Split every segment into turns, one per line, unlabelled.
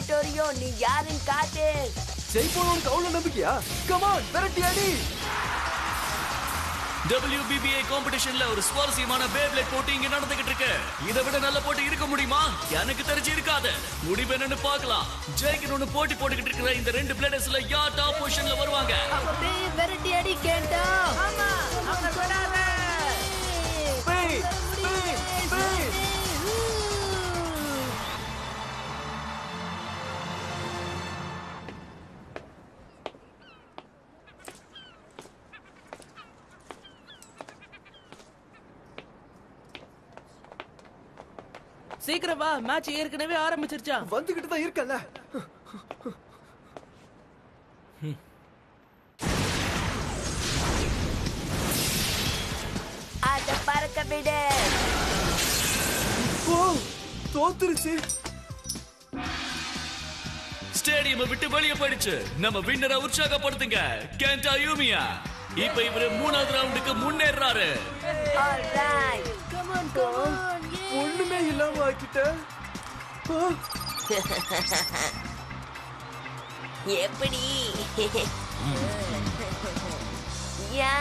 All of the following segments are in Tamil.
சஜிட்டோரியோ நீ யாருன்னு காட்டு.
ஜெயிப்போம் உனக்கு அவ்வளவு நம்பிக்கையா? கம் ஆன் விரட்டி அடி.
WBBA காம்படிஷன்ல ஒரு சுவாரஸ்யமான பேப்ளேட் போட்டி இங்க நடந்துகிட்டு இருக்கு. இதை விட நல்ல போட்டி இருக்க முடியுமா? எனக்கு தெரிஞ்சு இருக்காது. முடிவு என்னன்னு பார்க்கலாம். ஜெயிக்கணும்னு போட்டி போட்டுக்கிட்டு இருக்கிற இந்த ரெண்டு பிளேடர்ஸ்ல யார் டாப் பொசிஷன்ல வருவாங்க?
அப்படியே விரட்டி அடி கேண்டா. ஆமா அவங்க விடாத.
சீக்கிரம் வா, மேட்ச் ஏற்கனவே ஆரம்பிச்சிருச்சா?
வந்துகிட்டு தான் இருக்கல.
அத பறக்க விடு.
ஓ தோத்துருச்சு.
ஸ்டேடியம் விட்டு வெளியே போயிடுச்சு. நம்ம வின்னரை உற்சாகப்படுத்துங்க. கேண்டா யூமியா இப்ப இவரு 3வது ரவுண்டுக்கு முன்னேறாரு.
Alright come on come on.
ஒண்ணுமே இல்லாம ஆக்கிட்ட.
எப்படி? யா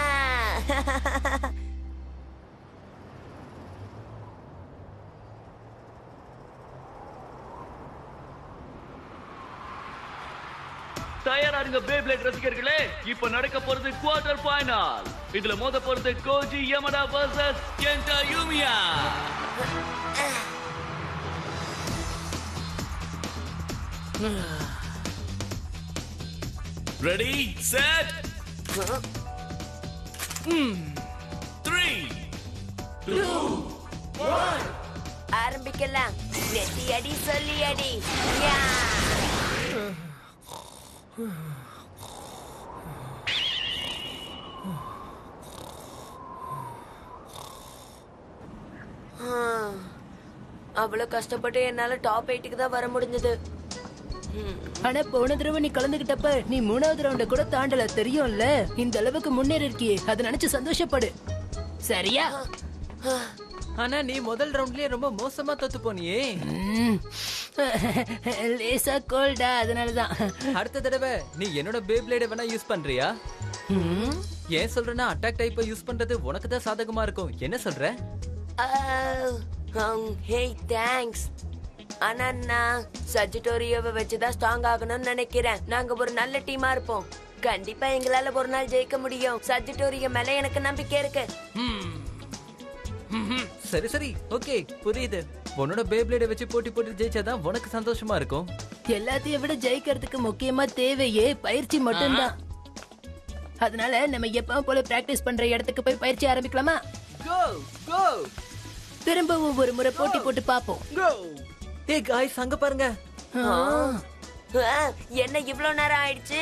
தயாரா இருங்க பேப்ளேட் ரசிகர்களே. இப்ப நடக்க போறது குவார்டர் ஃபைனல். இதுல மோத போறது Koji Yamada versus Kenta Yumiya. Ready set 3 2 1
ஆரம்பிக்கலாம். நெத்தி அடி சொல்லி அடி. யா அவ்வளவு கஷ்டப்பட்டு என்னால டாப் 8க்கு தான் வர முடிஞ்சது.
ஆனா போன தடவை நீ கலந்துகிட்டப்ப நீ 3வது ரவுண்ட கூட தாண்டல, தெரியும்ல? இந்த அளவுக்கு முன்னேறி இருக்கியே, அதை நினைச்சு சந்தோஷப்படு. சரியா?
ஆனா நீ முதல் ரவுண்ட்லயே ரொம்ப மோசமா தோத்து போனியே.
லேசா கோல்டா, அதனாலதான்.
அடுத்த தடவை நீ என்னோட பேப்ளேட வேணா யூஸ் பண்றியா? ஏன் சொல்றேன்னா அட்டாக் டைப்பை யூஸ் பண்றது உனக்கு தான் சாதகமா இருக்கும். என்ன சொல்ற?
ஹே தேங்க்ஸ். ஆனா நான் சஜிட்டோரியோவை வச்சுதான் ஸ்ட்ராங் ஆகணும்னு நினைக்கிறேன். நாங்க ஒரு நல்ல டீமா இருப்போம். கண்டிப்பா எங்களால ஒரு நாள் ஜெயிக்க முடியும். சஜிட்டோரியோ மேல எனக்கு நம்பிக்கை இருக்கு.
சரி சரி ஓகே புரியுது. உன்னோட பேப்ளேட வச்சு போட்டி போட்டு ஜெயிச்சாதான் உனக்கு சந்தோஷமா இருக்கும்.
எல்லாத்தையும் விட ஜெயிக்கிறதுக்கு முக்கியமா தேவையே பயிற்சி மட்டும்தான். அதனால நம்ம எப்பவும் போல பிராக்டிஸ் பண்ற இடத்துக்கு போய் பயிற்சி ஆரம்பிக்கலாமா?
கோ கோ.
திரும்பவும் ஒரு முறை போட்டி போட்டு பாப்போம்.
கோ. ஏய் गाइस அங்க பாருங்க.
என்ன இவ்வளவு நேரம் ஆயிடுச்சு?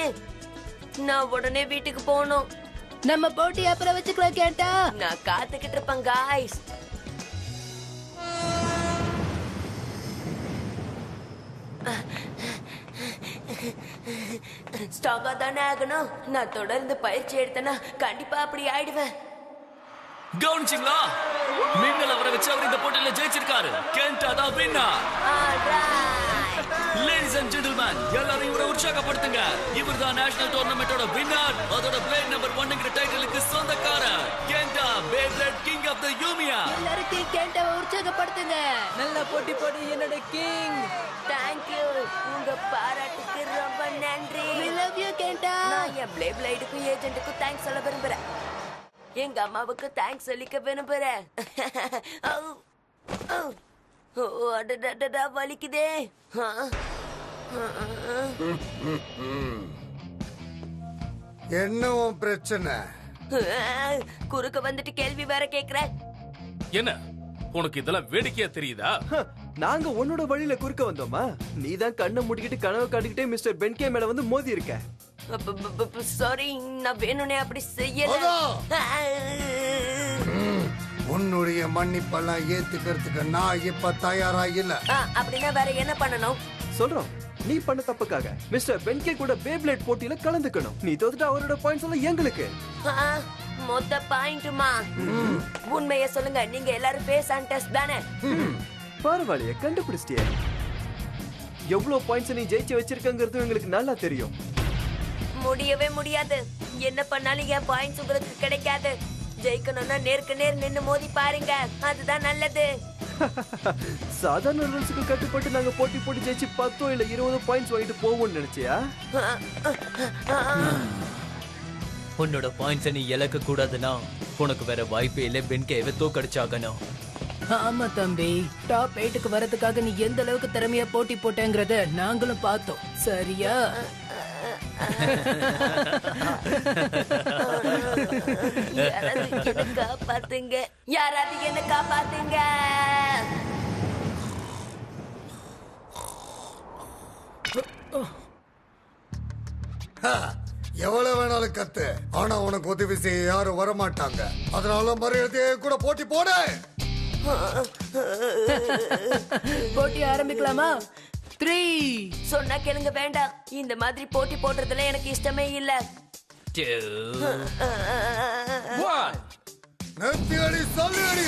நான் உடனே வீட்டுக்கு போகணும்.
நம்ம போட்டி அப்புறம் வச்சுக்கலாம் கேட்டா.
நான் காத்துக்கிட்டு இருப்பேன் गाइस. ஸ்ட்ராங்கா தானே ஆகணும். நான் தொடர்ந்து பயிற்சி எடுத்தேன்னா கண்டிப்பா அப்படி ஆயிடுவேன்.
கவனிச்சிங்களா? மின்னல் அவரை வச்சு அவர் இந்த போட்டியில ஜெயிச்சிருக்காரு. கென்டா தான் வின்னர். லேடிஸ் அண்ட் ஜென்டில்மேன், எல்லாரும் இவரை உற்சாகப்படுத்துங்க. இவர் தான் நேஷனல் டோர்னமெண்டோட வின்னர். அதோட பிளேட் நம்பர் 1ங்கிற டைட்டிலுக்கு சொந்தக்காரர். Kenta beyblade king of the யூமியா.
எல்லாரும் கேண்டாவை உற்சாகப்படுத்துங்க.
நல்ல போட்டி போடு என்னோட கிங்.
Thank you. உங்க பாராட்டுக்கு ரொம்ப நன்றி.
We love you கேண்டா.
நான் என் பிளேடுக்கும் ஏஜென்ட்டுக்கும் தேங்க்ஸ் சொல்ல விரும்புறேன். எங்க அம்மாவுக்கு தேங்க்ஸ் சொல்லிக்க விரும்புறேன். வலிக்குதே.
என்ன பிரச்சனை?
குறுக்க வந்துட்டு கேள்வி வேற கேக்குற.
என்ன உனக்கு இதெல்லாம் வேடிக்கையா தெரியுதா?
நாங்க உன்னோட வழியில குறுக்க வந்தோமா? நீதான் கண்ணை மூடிக்கிட்டு கனவு காட்டிக்கிட்டே மிஸ்டர் பென்கே மேல வந்து மோதி இருக்க.
சாரி, நான் வேணும்னே அப்படி செய்யல.
உன்னுடைய மன்னிப்பெல்லாம் ஏத்துக்கிறதுக்கு நான் இப்ப தயாரா இல்ல.
அப்படின்னா வேற என்ன பண்ணணும்?
சொல்றோம், நீ பண்ண தப்புக்காக மிஸ்டர் பென்கே கூட பேப்ளேட் போட்டியில கலந்துக்கணும். நீ தோத்துட்டு அவரோட பாயிண்ட்ஸ் எல்லாம் எங்களுக்கு.
மொத்த பாயிண்ட்டுமா? உண்மைய சொல்லுங்க, நீங்க எல்லாரும் ஃபேஸ் அண்ட் டெஸ்ட் தானே?
பரவாயில்லையே, கண்டுபிடிச்சிட்டியே. எவ்வளவு பாயிண்ட்ஸ் நீ ஜெயிச்சு வச்சிருக்கங்கிறது எங்களுக்கு நல்லா தெரியும்.
முடியவே முடியாது. என்ன பண்ணாலும் என் பாயிண்ட்ஸ் உங்களுக்கு கிடைக்காது. ஜெயிக்கணும்னா நேருக்கு நேர் நின்னு மோதி பாருங்க, அதுதான் நல்லது.
சாதாரண ரூல்ஸுக்கு கட்டுப்பட்டு நாங்க போட்டி போட்டு ஜெயிச்சு 10 இல்ல 20 பாயிண்ட்ஸ் வாங்கிட்டு போவோம்னு நினைச்சியா?
உன்னோட பாயிண்ட்ஸை நீ இழக்க கூடாதுன்னா உனக்கு வேற வாய்ப்பே இல்லை. பென்கேவை தோக்கடிச்சாகணும்.
ஆமா தம்பி, டாப் 8க்கு வரதுக்காக நீ எந்த அளவுக்கு திறமையா போட்டி போட்டேங்கறத நாங்களும் பார்த்தோம். சரியா?
யாராவது என்ன காப்பாத்துங்க, யாராவது என்ன காப்பாத்துங்க.
எவ்வளவு வேணாலும் கத்து, ஆனா உனக்கு உதவி செய்ய யாரும் வரமாட்டாங்க. அதனால மரியாதையை கூட போட்டி போடு.
போட்டி ஆரம்பிக்கலாமா? 3
சொன்னா கேளுங்க, வேண்டாம். இந்த மாதிரி போட்டி போடுறதுல எனக்கு இஷ்டமே இல்ல.
2 1
நிறுத்தி அடி, சொல்லி அடி.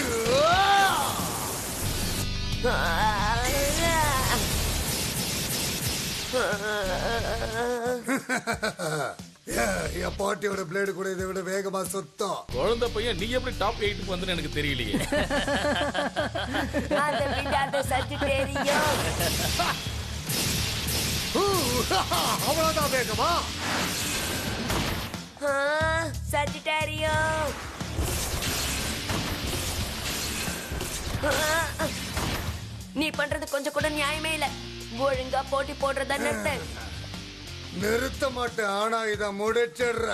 என் பாட்டியோட பிளேடு கூட இதை விட வேகமா சுத்தம்.
குழந்தை பையன் நீ எப்படி டாப் 8க்கு வந்து எனக்கு தெரியலையே.
அதை விடாத சஜிட்டேரியோ.
அவ்வளவுதான் வேகமா?
சஜிட்டேரியோ. நீ பண்றது கொஞ்சம் கூட நியாயமே இல்ல. ஒழுங்கா போட்டி போடுறதா நிறுத்து.
நிறுத்த மாட்டேன், ஆனா இத முடிச்சிடுற.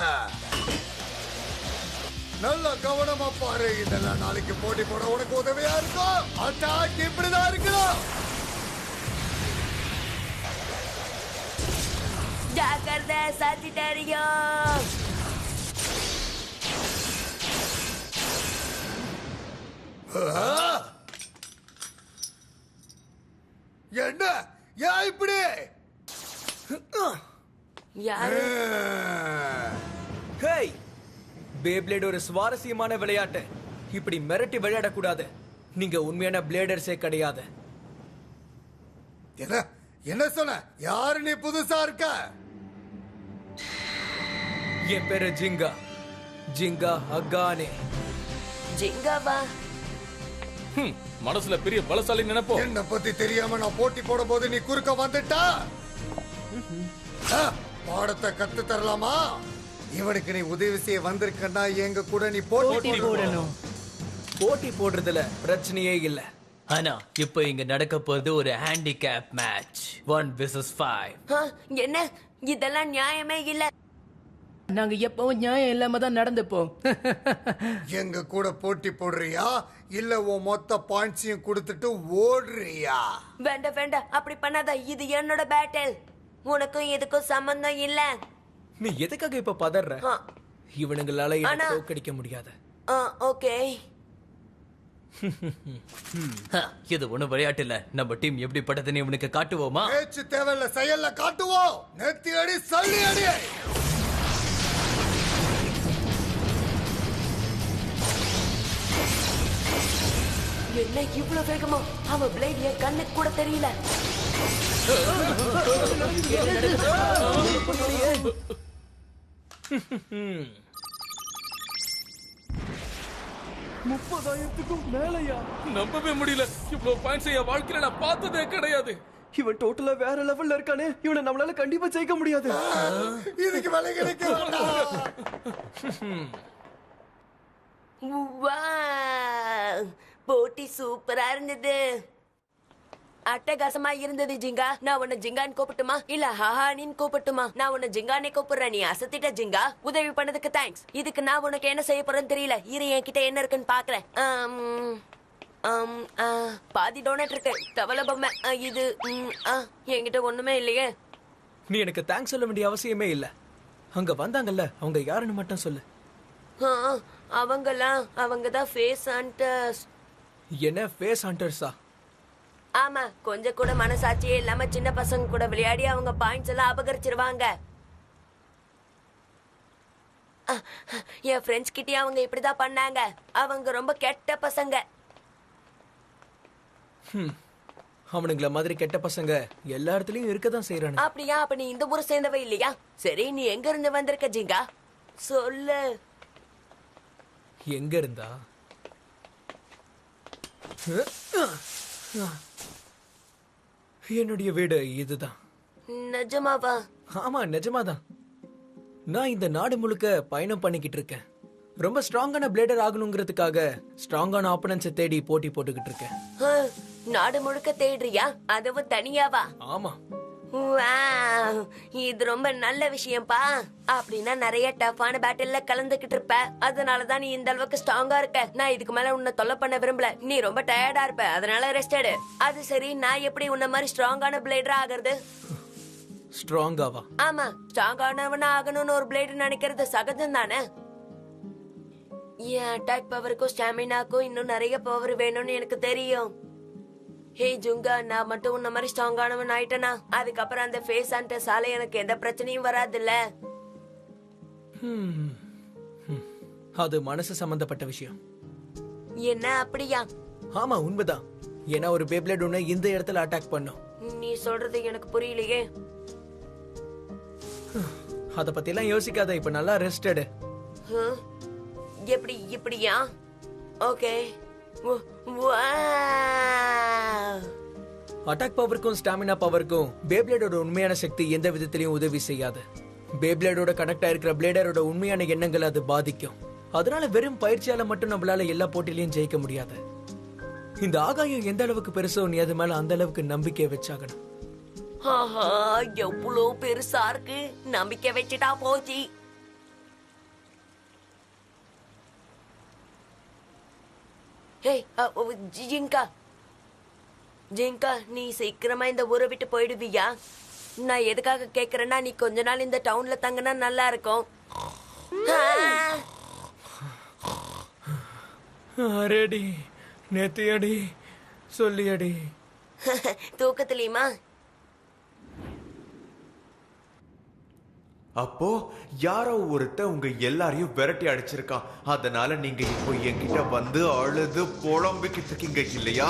நல்ல கவனமா பாரு, இதெல்லாம் நாளைக்கு போட்டி போட உனக்கு உதவியா இருக்கும். அட்டாக் இப்படிதான் இருக்கணும்.
ஜாக்கிரதை சஜிட்டேரியோ.
என்ன ஏன் இப்படி?
யாரு?
ஹேய், பேப்ளேட் ஒரு சுவாரஸ்யமான விளையாட்டு. இப்படி மிரட்டி விளையாடக்கூடாது. நீங்க உண்மையான பிளேடர்ஸே கிடையாது.
என்ன என்ன சொன்ன? யாரு நீ? புதுசா இருக்க?
என் பேரு ஜிங்கா, ஜிங்கா அகானே.
ஜிங்காவா?
மனசுல பெரிய பலசாலி நினைப்போம்.
என்ன பத்தி தெரியாம நான் போட்டி போடும் போது நீ குறுக்க வந்துட்டா? பாடத்தை கத்து தரலாமா? இவனுக்கு நீ உதவி செய்ய வந்திருக்கா? எங்க கூட நீ போட்டி போடணும்.
போட்டி போடுறதுல பிரச்சனையே இல்ல.
ஆனா இப்போ இங்க நடக்க போறது ஒரு ஹேண்டிகேப் மேட்ச். 1 vs 5.
என்ன? இதெல்லாம் நியாயமே இல்ல.
நாங்க எப்பவும் நியாயம் இல்லாம தான் நடந்துப்போம்.
எங்க கூட போட்டி போடுறியா இல்ல உன் மொத்த பாயிண்ட்ஸையும் கொடுத்துட்டு ஓடுறியா?
வேண்டாம் வேண்டாம், அப்படி பண்ணாத. இது என்னோட பேட்டில். உனக்கும் இதுக்கும் சம்பந்தம் இல்ல.
நீ எதுக்காக இப்ப பதற? இவனுங்களால
ஆனா-
தோக்கடிக்க முடியாது.
ஓகே.
இது ஒண்ணு விளையாட்டு இல்ல. நம்ம டீம் எப்படிப்பட்டதுன்னு இவனுக்கு காட்டுவோமா?
பேச்சு தேவையில்ல, செயல்ல காட்டுவோம். நெத்தி அடி, சல்லி அடி.
என்ன இவ்வளவு வேகமா? அவன் பிளேட் என் கண்ணுக்கு கூட தெரியல.
மேலையா?
நம்பவே முடியல. இவ்வளவு பாயிண்ட்ஸ் என் வாழ்க்கையில நான் பார்த்ததே கிடையாது.
இவன் டோட்டலா வேற லெவல்ல இருக்கானே. இவனை நம்மளால கண்டிப்பா ஜெயிக்க முடியாது.
இதுக்கு விலை கிடைக்க வேண்டாம்.
வாவ், போட்டி சூப்பரா இருந்தது. அட்டகாசமா இருந்தது ஜிங்கா. நான் உன்னை ஜிங்கான்னு கூப்பிட்டுமா இல்ல ஹஹானின்னு கூப்பிட்டுமா? நான் உன்னை ஜிங்கானே கூப்பிடுறேன். நீ அசத்திட்ட ஜிங்கா. உதவி பண்ணதுக்கு தேங்க்ஸ். இதுக்கு நான் உனக்கு என்ன செய்ய போறேன்னு தெரியல. இரு, என்கிட்ட என்ன இருக்குன்னு பாக்குறேன். பாதி டோனட் இருக்கு. தவளை பொம்மை. இது என்கிட்ட ஒண்ணுமே இல்லையே.
நீ எனக்கு தேங்க்ஸ் சொல்ல வேண்டிய அவசியமே இல்ல. அங்க வந்தாங்கல்ல, அவங்க யாருன்னு மட்டும் சொல்லு.
அவங்கதான் ஃபேஸ் ஹண்டர்ஸ்.
என்ன ஃபேஸ் ஹண்டர்ஸா?
ஆமா, கொஞ்சம் கூட மனசாட்சியே இல்லாம சின்ன பசங்க கூட விளையாடி அவங்க பாயிண்ட்ஸ் எல்லாம் அபகரிச்சிருவாங்க. என் ஃப்ரெண்ட்ஸ் கிட்டயே அவங்க இப்படிதான் பண்ணாங்க. அவங்க ரொம்ப கெட்ட பசங்க.
அவனுங்கள மாதிரி கெட்ட பசங்க எல்லா இடத்துலயும் இருக்கதான் செய்யறானு.
அப்படியா? அப்ப நீ இந்த ஊரை சேர்ந்தவ இல்லையா? சரி, நீ எங்க இருந்து வந்திருக்க ஜிங்கா? சொல்லு.
எங்க இருந்தா? என்னுடைய வீடு இதுதான்.
நிஜமாவா?
ஆமா, நிஜமாதான். நான் இந்த நாடு முழுக்க பயணம் பண்ணிக்கிட்டு இருக்கேன். ரொம்ப ஸ்ட்ராங்கான பிளேடர் ஆகணுங்கிறதுக்காக ஸ்ட்ராங்கான ஆப்பனன்ஸை தேடி போட்டி போட்டுக்கிட்டு இருக்கேன்.
நாடு முழுக்க தேடுறியா? அதுவும் தனியாவா?
ஆமா.
வாவ், இது ரொம்ப நல்ல விஷயம்ப்பா. அப்படின்னா நிறைய டஃப்பான பேட்டில்ல கலந்துகிட்டு இருப்ப. அதனாலதான் நீ இந்த அளவுக்கு ஸ்ட்ராங்கா இருக்க. நான் இதுக்கு மேல உன்னை தொல்லை பண்ண விரும்பல. நீ ரொம்ப டயர்டா இருப்ப, அதனால ரெஸ்ட் எடு. அது சரி, நான் எப்படி உன்ன மாதிரி ஸ்ட்ராங்கான பிளேடரா ஆகுறது?
ஸ்ட்ராங்காவா?
ஆமா, ஸ்ட்ராங்கானவனா ஆகணும்னு ஒரு பிளேடு நினைக்கிறது சகஜம் தானே. என் அட்டாக் பவருக்கும் ஸ்டாமினாக்கும் இன்னும் நிறைய பவர் வேணும்னு எனக்கு தெரியும். ஹே ஜுங்கா, நான் மட்டும் உன்ன மாதிரி ஸ்ட்ராங்கானவன் ஆயிட்டனா அதுக்கப்புறம் அந்த ஃபேஸ் சால எனக்கு எந்த பிரச்சனையும் வராதுல்ல.
அது மனசு சம்பந்தப்பட்ட விஷயம்.
என்ன அப்படியா?
ஆமா, உண்மைதான். ஏன்னா ஒரு பேப்ளேட் ஒண்ணு இந்த இடத்துல அட்டாக் பண்ணும்.
நீ சொல்றது எனக்கு புரியலையே.
அத பத்தி எல்லாம் யோசிக்காத, இப்ப நல்லா ரெஸ்ட் எடு.
எப்படி இப்படியா? ஓகே.
அட்டாக் பவருக்கும் ஸ்டாமினா பவருக்கும் பேப்ளேடோட உண்மையான சக்தி எந்த விதத்திலையும் உதவி செய்யாது. பேப்ளேடோட கனெக்ட் ஆயிருக்கிற பிளேடரோட உண்மையான எண்ணங்கள் அது பாதிக்கும். அதனால வெறும் பயிற்சியால மட்டும் நம்மளால எல்லா போட்டியிலையும் ஜெயிக்க முடியாது. இந்த ஆகாயம் எந்த அளவுக்கு பெருசோ நீ அது மேல அந்த அளவுக்கு நம்பிக்கை வச்சாகணும்.
எவ்வளவு பெருசா இருக்கு, நம்பிக்கை வச்சுட்டா போச்சு. ஜிங்கா, ஜிங்கா, நீ சீக்கிரமா இந்த ஊரை விட்டு போயிடுவியா? நான் எதுக்காக கேக்குறேன்னா, நீ கொஞ்ச நாள் இந்த டவுன்ல தங்கினா நல்லா இருக்கும்.
ரெடி, நேத்தியடி, சொல்லியடி.
தூக்கத்திலயுமா?
அப்போ யாரோ ஒருத்த உங்க எல்லாரையும் விரட்டி அடிச்சிருக்கான். அதனால நீங்க இப்போ என்கிட்ட வந்து அழுது புலம்பிக்கிட்டு இருக்கீங்க இல்லையா?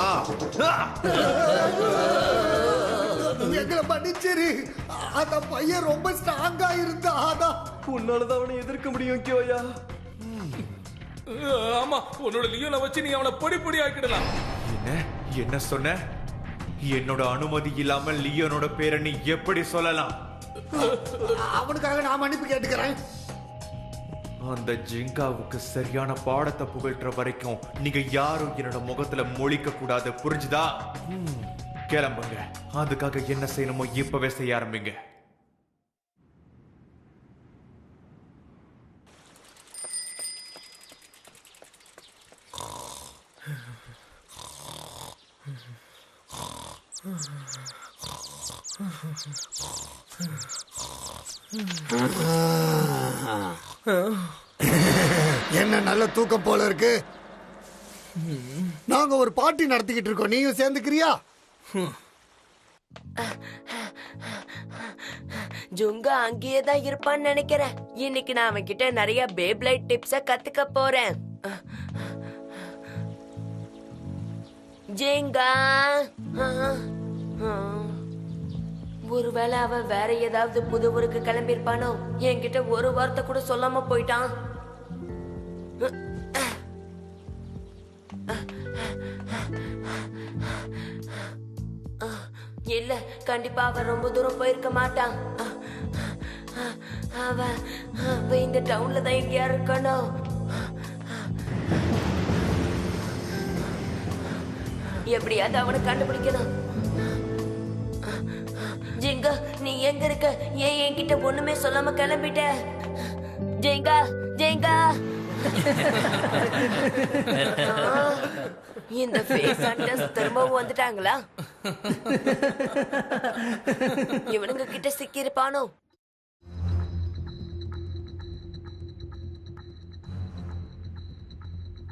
எங்களை மன்னிச்சிரு. அந்த பையன் ரொம்ப ஸ்ட்ராங்கா இருந்தா. அதான்
உன்னாலதான் அவனை எதிர்க்க முடியும் கியோயா.
ஆமா, உன்னோட லியோனை வச்சு நீ அவனை பொடி பொடி ஆக்கிடலாம்.
என்ன சொன்ன? என்னோட அனுமதி இல்லாம லியோனோட பேரை நீ எப்படி சொல்லலாம்?
அவனுக்காக நான் மன்னிப்பு கேட்டுக்கிறேன்.
அந்த ஜிங்காவுக்கு சரியான பாடத்தை புகழ்ற வரைக்கும் நீங்க யாரும் என்னோட முகத்துல மொழிக்க கூடாது, புரிஞ்சுதா? கிளம்புங்க. அதுக்காக என்ன செய்யணுமோ இப்பவே செய்ய ஆரம்பிங்க.
என்ன நல்ல தூக்கம் போல இருக்கு. நாங்க ஒரு பார்ட்டி நடத்திக்கிட்டு இருக்கோம், நீயும் சேர்ந்துக்கிறியா?
ஜுங்கா அங்கேயே தான் இருப்பான்னு நினைக்கிறேன். இன்னைக்கு நான் அவன் கிட்ட நிறைய பேப்லைட் டிப்ஸ கத்துக்க போறேன். ஜிங்கா, ஒருவேளை அவன் வேற ஏதாவது புது ஊருக்கு கிளம்பிருப்பானோ? என்கிட்ட ஒரு வார்த்தை கூட சொல்லாம போயிட்டான். இல்ல, கண்டிப்பா அவன் ரொம்ப தூரம் போயிருக்க மாட்டான். அவன் இந்த டவுன்ல தான் எங்கேயா இருக்கணும். எப்படியாவது அவனை கண்டுபிடிக்கணும். ஜிங்கா, நீ எங்க இருக்க? ஏன் என்கிட்ட ஒண்ணுமே சொல்லாம கிளம்பிட்ட? ஜிங்கா, ஜிங்கா. இந்த ஃபேஸ் ஹண்டர்ஸ் திரும்பவும் வந்துட்டாங்களா? இவனுங்க கிட்ட சிக்கி இருப்பானோ?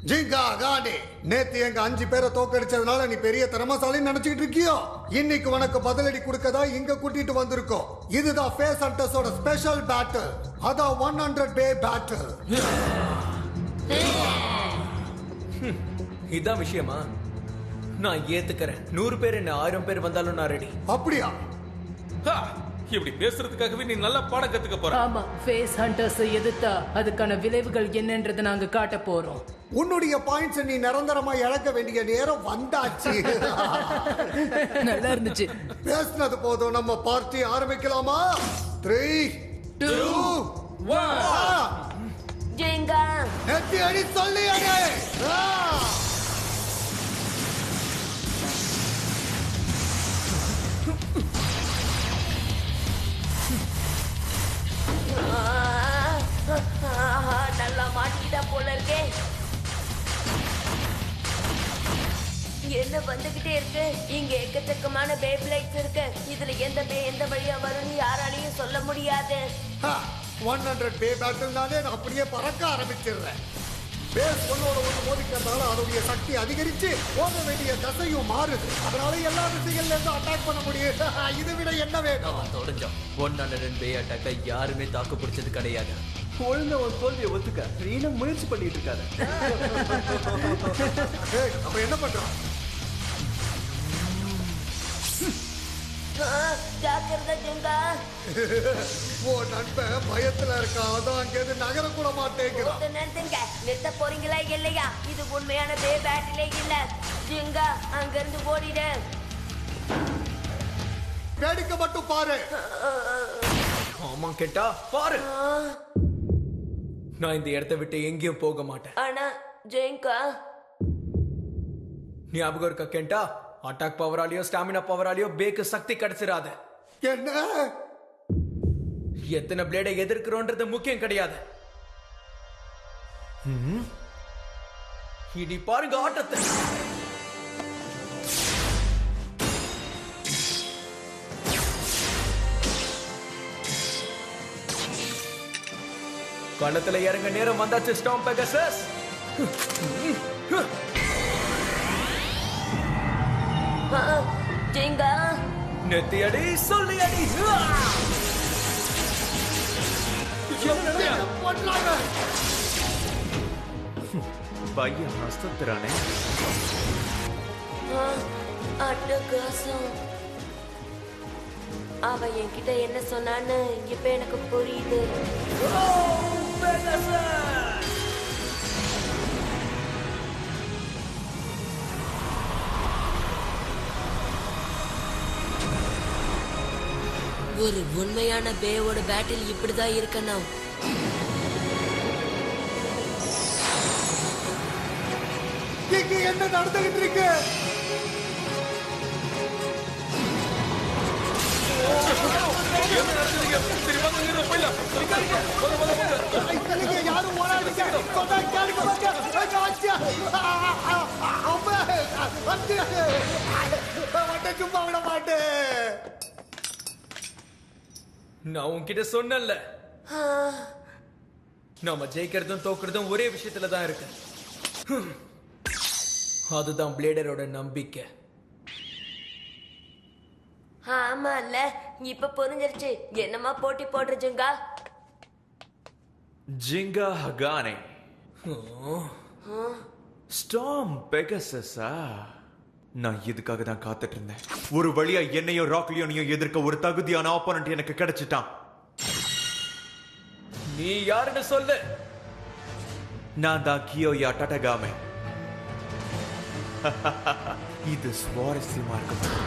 ஜிங்கா காடி, நேத்து எங்க 5 பேரை தோக்கடிச்சதுனால நீ பெரிய திறமசாலின்னு நினைச்சுக்கிட்டு இருக்கியோ? இன்னைக்கு உனக்கு பதிலடி கொடுக்கதா இங்க கூட்டிட்டு வந்திருக்கோம். இதுதான் ஃபேஸ் ஹண்டர்ஸோட ஸ்பெஷல் பேட்டில். அதான் 100 பே பேட்டில்.
இதான் விஷயமா? நான் ஏத்துக்கிறேன். 100 பேர் என்ன 1000 பேர் வந்தாலும் நான் ரெடி.
அப்படியா?
ஹா, இப்படி பேசுறதுக்காகவே நீ நல்லா பாடம் கத்துக்க போற.
ஆமா, ஃபேஸ் ஹண்டர்ஸ் எதிர்த்தா அதுக்கான விளைவுகள் என்னன்றதை நாங்க காட்ட போறோம்.
உன்னுடைய பாயிண்ட்ஸ் நீ நிரந்தரமா இழக்க வேண்டிய நேரம் வந்தாச்சு.
நல்லா இருந்துச்சு.
பேசினது போதும், நம்ம பார்ட்டி ஆரம்பிக்கலாமா? 3, 2, 1.
ஜெங்கா
நெத்தி அடி சொல்லி அடி.
நல்லா மாட்டிக்கிட்டா போல இருக்கே. என்ன வந்துகிட்டே இருக்கு? இங்க எக்கச்சக்கமான பேப்லைட்ஸ் இருக்கு. இதுல எந்த வழியா வரும்னு யாராலையும் சொல்ல முடியாது.
100 பே பேட்டில்னாலே நான் அப்படியே பறக்க ஆரம்பிச்சிடுறேன். பேஸ் ஒன்னோட ஒன்று மோதிக்கிறதுனால அதோடைய சக்தி அதிகரிச்சு போக வேண்டிய தசையும் மாறுது. அதனால எல்லா திசைகள்ல இருந்து அட்டாக் பண்ண முடியும். இதை விட என்ன வேணும்?
தொடஞ்சோம். 100 பே அட்டாக்கை யாருமே தாக்கு பிடிச்சது கிடையாது.
ஒழுங்கா ஒரு தோல்வியை ஒத்துக்க. நீன முயற்சி பண்ணிட்டு இருக்காத.
அப்ப என்ன பண்றோம்?
ஜாக்கிரதை ஜெங்கா.
ஓ நண்பன் பயத்துல இருக்கா, அதான் அங்கேருந்து நகர கூட மாட்டேங்கிறான்.
நிறுத்துங்க, நிறுத்த போறீங்களா இல்லையா? இது உண்மையான பே பேட்டிலே இல்ல. ஜெங்கா அங்க இருந்து ஓடிடு.
வேடிக்கை மட்டும் பாரு.
ஆமா கேட்டா பாரு. நான் இந்த இடத்தை விட்டு எங்கேயும் போக மாட்டேன்.
ஆனா ஜெங்கா,
ஞாபகம் இருக்கா கேட்டா? அட்டாக் பவராலியோ ஸ்டாமினா பவராலியோ பேக்கு சக்தி கிடைச்சிராது.
என்ன?
எத்தனை பிளேடை எதிர்க்கிறோன்றது முக்கியம் கிடையாது. இடி பாருங்க ஆட்டத்தை. களத்துல இறங்க நேரம் வந்தாச்சு. ஸ்டாம் பெகசஸ்.
ஜெங்கா
நெத்தி அடி சொல்லி அடி.
பையன் நஷ்டத்துறானே.
அட்டகாசம். அவ என்கிட்ட என்ன சொன்னான்னு இப்ப எனக்கு புரியுது. ஒரு உண்மையான பேவோட பேட்டில் இப்படிதான் இருக்கணும்.
இங்க என்ன நடந்துகிட்டு இருக்கு? யாரும் ஓடாதீங்க. சொன்னா கேளுங்க பாக்க. சும்மா விட மாட்டேன்.
நான் உன்கிட்ட சொன்னேன்ல, நாம ஜெயிக்கிறதும் தோக்குறதும் ஒரே விஷயத்துல தான் இருக்கு. அதுதான் பிளேடரோட நம்பிக்கை.
ஆமால, இப்ப புரிஞ்சிருச்சு. என்னமா போட்டி போடுறீங்க?
ஜிங்கா ஹகானே. ஸ்டாம் பெகசஸா? நான் இதுக்காக தான் காத்துட்டு இருந்தேன். ஒரு வழியா என்னையும் ராக்லியோனையும் எதிர்க்க ஒரு தகுதியான ஆப்போனன்ட் எனக்கு கிடைச்சிட்டான்.
நீ யாருன்னு சொல்லு.
நான் தான் கியோயா டடகாமே. இது சுவாரஸ்யமா இருக்கும்.